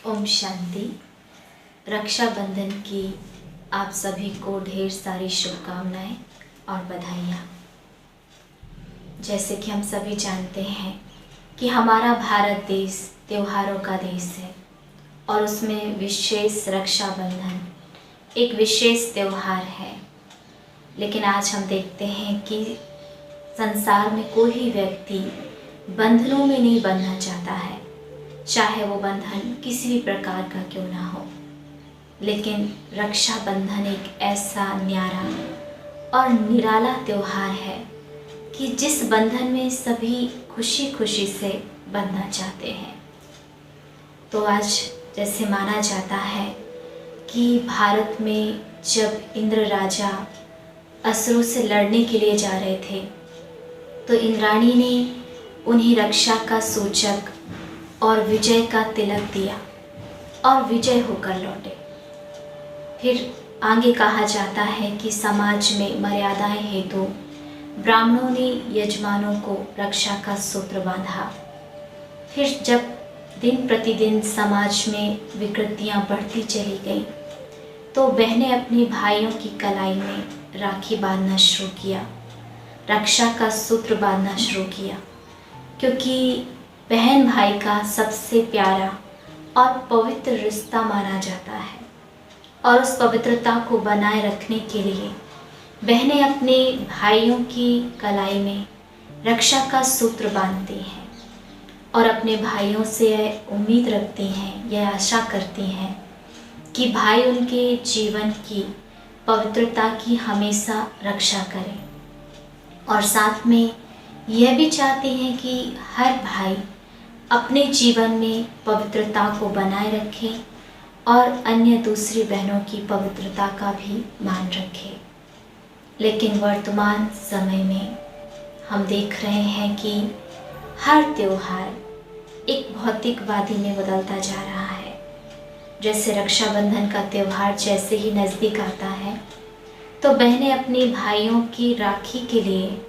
ओम शांति। रक्षाबंधन की आप सभी को ढेर सारी शुभकामनाएं और बधाइयाँ। जैसे कि हम सभी जानते हैं कि हमारा भारत देश त्योहारों का देश है और उसमें विशेष रक्षाबंधन एक विशेष त्यौहार है। लेकिन आज हम देखते हैं कि संसार में कोई व्यक्ति बंधनों में नहीं बंधना चाहता है, चाहे वो बंधन किसी भी प्रकार का क्यों ना हो। लेकिन रक्षाबंधन एक ऐसा न्यारा और निराला त्यौहार है कि जिस बंधन में सभी खुशी खुशी से बंधना चाहते हैं। तो आज जैसे माना जाता है कि भारत में जब इंद्र राजा असुरों से लड़ने के लिए जा रहे थे तो इंद्राणी ने उन्हें रक्षा का सूचक और विजय का तिलक दिया और विजय होकर लौटे। फिर आगे कहा जाता है कि समाज में मर्यादाएं हेतु ब्राह्मणों ने यजमानों को रक्षा का सूत्र बांधा। फिर जब दिन प्रतिदिन समाज में विकृतियां बढ़ती चली गई तो बहनें अपने भाइयों की कलाई में राखी बांधना शुरू किया, रक्षा का सूत्र बांधना शुरू किया, क्योंकि बहन भाई का सबसे प्यारा और पवित्र रिश्ता माना जाता है। और उस पवित्रता को बनाए रखने के लिए बहनें अपने भाइयों की कलाई में रक्षा का सूत्र बांधती हैं और अपने भाइयों से उम्मीद रखती हैं, यह आशा करती हैं कि भाई उनके जीवन की पवित्रता की हमेशा रक्षा करें। और साथ में यह भी चाहती हैं कि हर भाई अपने जीवन में पवित्रता को बनाए रखे और अन्य दूसरी बहनों की पवित्रता का भी मान रखे। लेकिन वर्तमान समय में हम देख रहे हैं कि हर त्यौहार एक भौतिकवादी में बदलता जा रहा है। जैसे रक्षाबंधन का त्यौहार जैसे ही नज़दीक आता है तो बहनें अपने भाइयों की राखी के लिए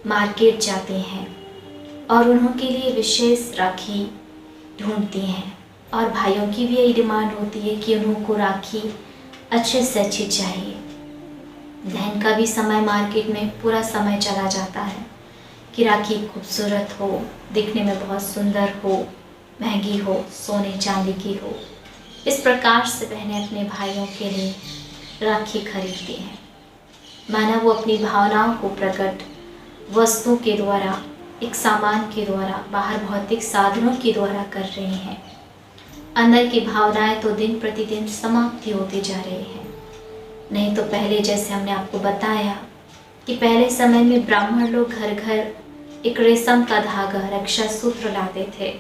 मार्केट जाती हैं और उनके लिए विशेष राखी ढूंढती हैं। और भाइयों की भी यही डिमांड होती है कि उनको राखी अच्छे से अच्छी चाहिए। बहन का भी समय मार्केट में पूरा समय चला जाता है कि राखी खूबसूरत हो, दिखने में बहुत सुंदर हो, महंगी हो, सोने चांदी की हो। इस प्रकार से बहनें अपने भाइयों के लिए राखी खरीदती हैं। माना वो अपनी भावनाओं को प्रकट वस्तुओं के द्वारा, एक सामान के द्वारा, बाहर भौतिक साधनों के द्वारा कर रही हैं। अंदर की भावनाएं तो दिन प्रतिदिन समाप्ति होती जा रही है। नहीं तो पहले जैसे हमने आपको बताया कि पहले समय में ब्राह्मण लोग घर घर एक रेशम का धागा, रक्षा सूत्र लाते थे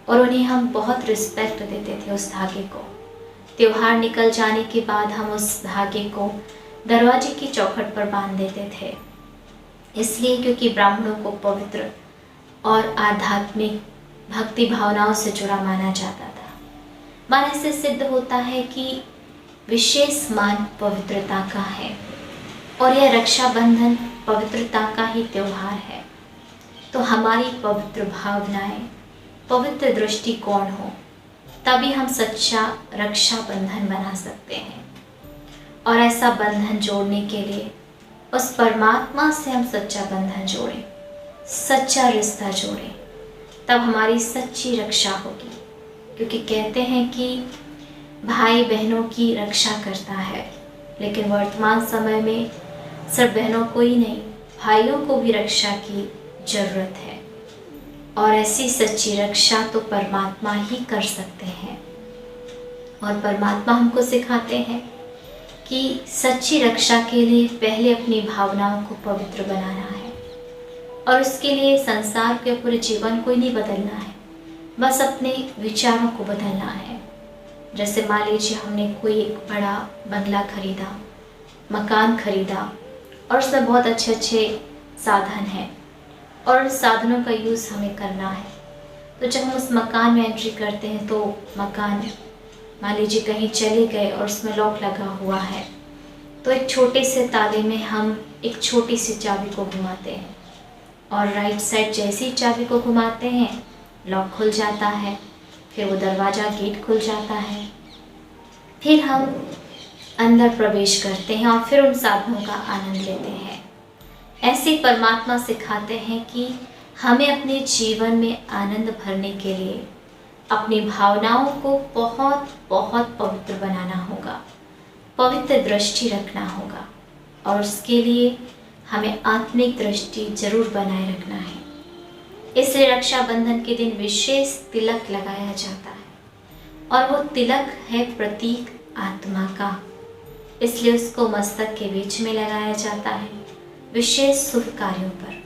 और उन्हें हम बहुत रिस्पेक्ट देते थे उस धागे को। त्योहार निकल जाने के बाद हम उस धागे को दरवाजे की चौखट पर बांध देते थे, इसलिए क्योंकि ब्राह्मणों को पवित्र और आध्यात्मिक भक्ति भावनाओं से जुड़ा माना जाता था। माने से सिद्ध होता है कि विशेष मान पवित्रता का है और यह रक्षाबंधन पवित्रता का ही त्यौहार है। तो हमारी पवित्र भावनाएं, पवित्र दृष्टिकोण हो, तभी हम सच्चा रक्षाबंधन बना सकते हैं। और ऐसा बंधन जोड़ने के लिए उस परमात्मा से हम सच्चा बंधन जोड़ें, सच्चा रिश्ता जोड़ें, तब हमारी सच्ची रक्षा होगी। क्योंकि कहते हैं कि भाई बहनों की रक्षा करता है, लेकिन वर्तमान समय में सिर्फ बहनों को ही नहीं, भाइयों को भी रक्षा की जरूरत है। और ऐसी सच्ची रक्षा तो परमात्मा ही कर सकते हैं। और परमात्मा हमको सिखाते हैं कि सच्ची रक्षा के लिए पहले अपनी भावनाओं को पवित्र बनाना है और उसके लिए संसार के पूरे जीवन को ही नहीं बदलना है, बस अपने विचारों को बदलना है। जैसे मान लीजिए हमने कोई एक बड़ा बंगला खरीदा, मकान खरीदा और उसमें बहुत अच्छे अच्छे साधन हैं और उस साधनों का यूज़ हमें करना है। तो जब हम उस मकान में एंट्री करते हैं तो मकान मान लीजिए कहीं चले गए और उसमें लॉक लगा हुआ है, तो एक छोटे से ताले में हम एक छोटी सी चाबी को घुमाते हैं और राइट साइड जैसी चाबी को घुमाते हैं लॉक खुल जाता है। फिर वो दरवाज़ा गेट खुल जाता है, फिर हम अंदर प्रवेश करते हैं और फिर उन साधनों का आनंद लेते हैं। ऐसे परमात्मा सिखाते हैं कि हमें अपने जीवन में आनंद भरने के लिए अपनी भावनाओं को बहुत बहुत पवित्र बनाना होगा, पवित्र दृष्टि रखना होगा, और उसके लिए हमें आत्मिक दृष्टि जरूर बनाए रखना है। इसलिए रक्षाबंधन के दिन विशेष तिलक लगाया जाता है, और वो तिलक है प्रतीक आत्मा का, इसलिए उसको मस्तक के बीच में लगाया जाता है विशेष शुभ कार्यों पर।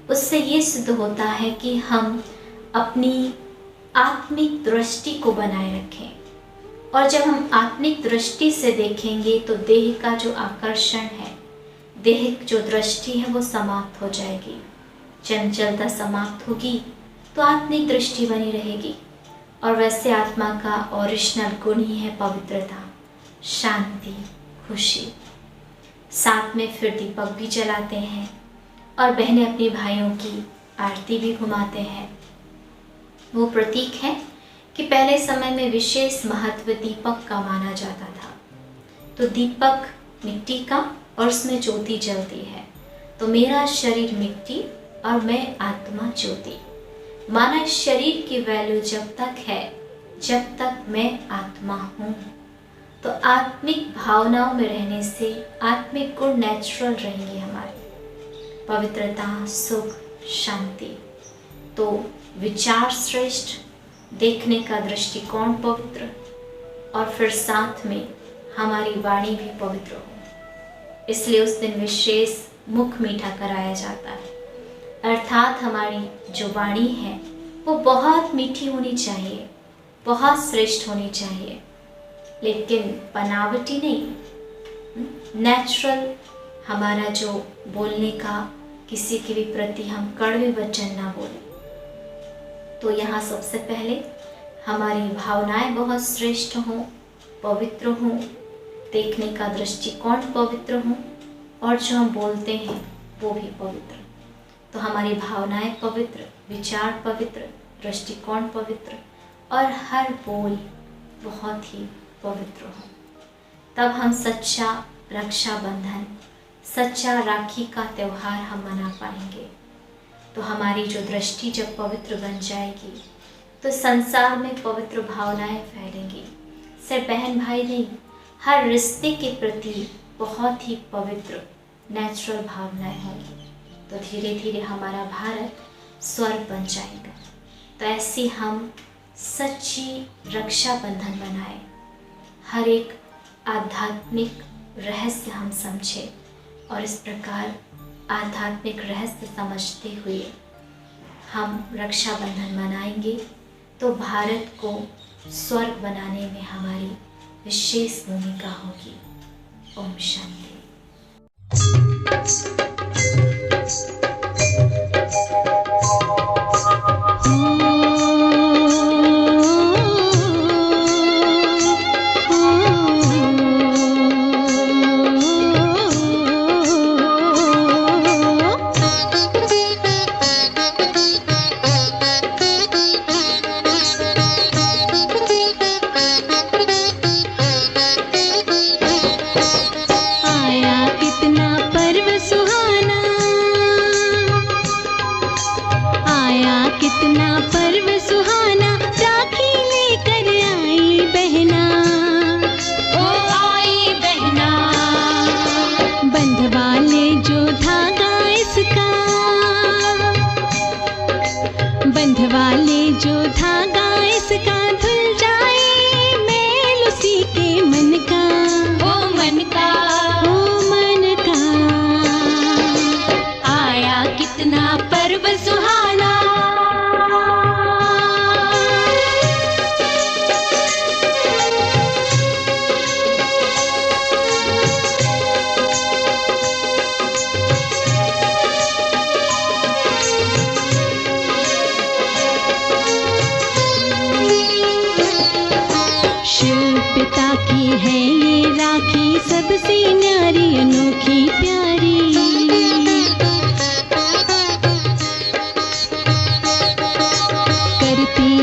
उससे ये सिद्ध होता है कि हम अपनी आत्मिक दृष्टि को बनाए रखें, और जब हम आत्मिक दृष्टि से देखेंगे तो देह का जो आकर्षण है, देह जो दृष्टि है वो समाप्त हो जाएगी, चंचलता समाप्त होगी, तो आत्मिक दृष्टि बनी रहेगी। और वैसे आत्मा का ओरिजिनल गुण ही है पवित्रता, शांति, खुशी। साथ में फिर दीपक भी जलाते हैं, और बहनें अपनी भाइयों की आरती भी घुमाते हैं। वो प्रतीक है कि पहले समय में विशेष महत्व दीपक का माना जाता था। तो दीपक मिट्टी का और उसमें ज्योति जलती है, तो मेरा शरीर मिट्टी और मैं आत्मा ज्योति। माना शरीर की वैल्यू जब तक है जब तक मैं आत्मा हूँ। तो आत्मिक भावनाओं में रहने से आत्मिक गुण नेचुरल रहेंगे हमारे, पवित्रता, सुख, शांति। तो विचार श्रेष्ठ, देखने का दृष्टिकोण पवित्र, और फिर साथ में हमारी वाणी भी पवित्र हो। इसलिए उस दिन विशेष मुख मीठा कराया जाता है, अर्थात हमारी जो वाणी है वो बहुत मीठी होनी चाहिए, बहुत श्रेष्ठ होनी चाहिए, लेकिन बनावटी नहीं, नेचुरल। हमारा जो बोलने का, किसी के भी प्रति हम कड़वे वचन ना बोलें। तो यहाँ सबसे पहले हमारी भावनाएं बहुत श्रेष्ठ हों, पवित्र हों, देखने का दृष्टिकोण पवित्र हों, और जो हम बोलते हैं वो भी पवित्र। तो हमारी भावनाएं पवित्र, विचार पवित्र, दृष्टिकोण पवित्र, और हर बोल बहुत ही पवित्र हो। तब हम सच्चा रक्षाबंधन, सच्चा राखी का त्यौहार हम मना पाएंगे। तो हमारी जो दृष्टि जब पवित्र बन जाएगी तो संसार में पवित्र भावनाएं फैलेंगी। सिर्फ बहन भाई नहीं, हर रिश्ते के प्रति बहुत ही पवित्र नेचुरल भावनाएं होंगी। तो धीरे धीरे हमारा भारत स्वर्ग बन जाएगा। तो ऐसी हम सच्ची रक्षाबंधन बनाएं, हर एक आध्यात्मिक रहस्य हम समझें, और इस प्रकार आध्यात्मिक रहस्य समझते हुए हम रक्षाबंधन मनाएंगे तो भारत को स्वर्ग बनाने में हमारी विशेष भूमिका होगी। ओम शांति।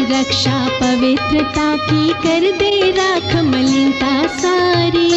रक्षा पवित्र स्वच्छता की कर दे राख मलिनता सारी।